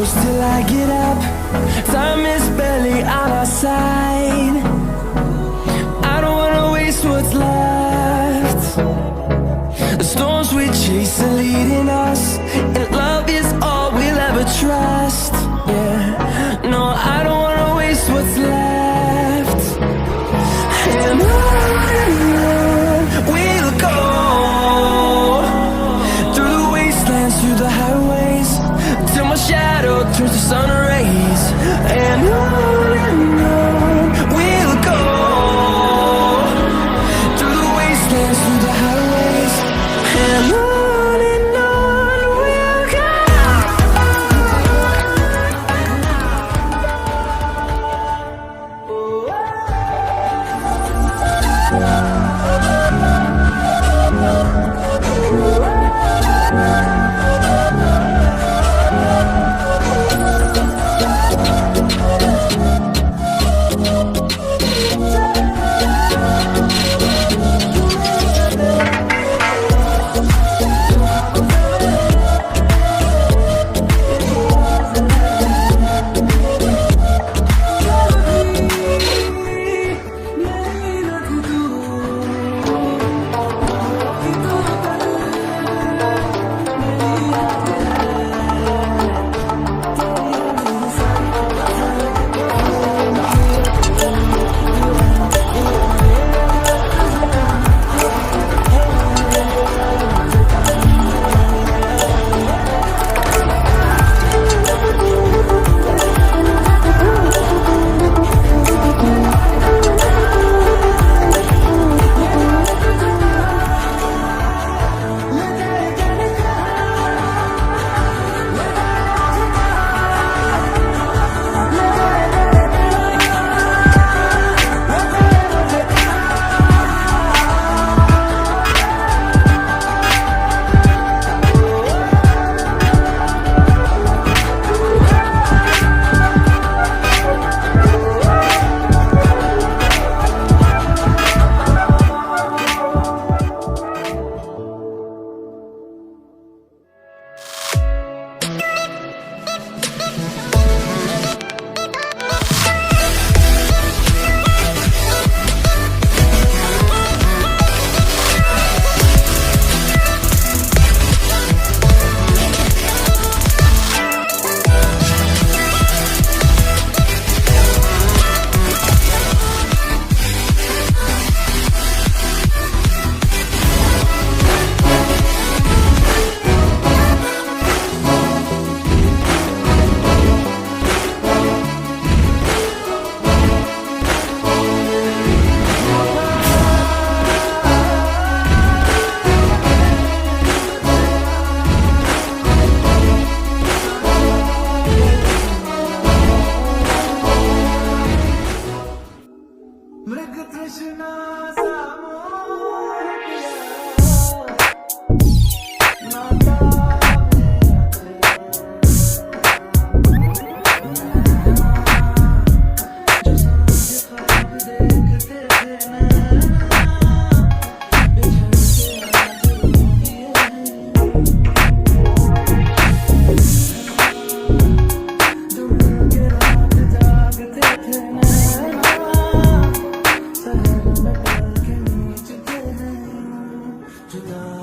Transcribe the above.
close till I get up. Time is barely on our side. I don't wanna waste what's left. The storms we chase are leading us, and love is all we'll ever trust. Yeah, no, I don't wanna waste what's left. And on we'll go, through the wastelands, through the highways, till my shadow turns to sun rays. And on we'll go, through the wastelands, through the highways, and on we'll go. जुदा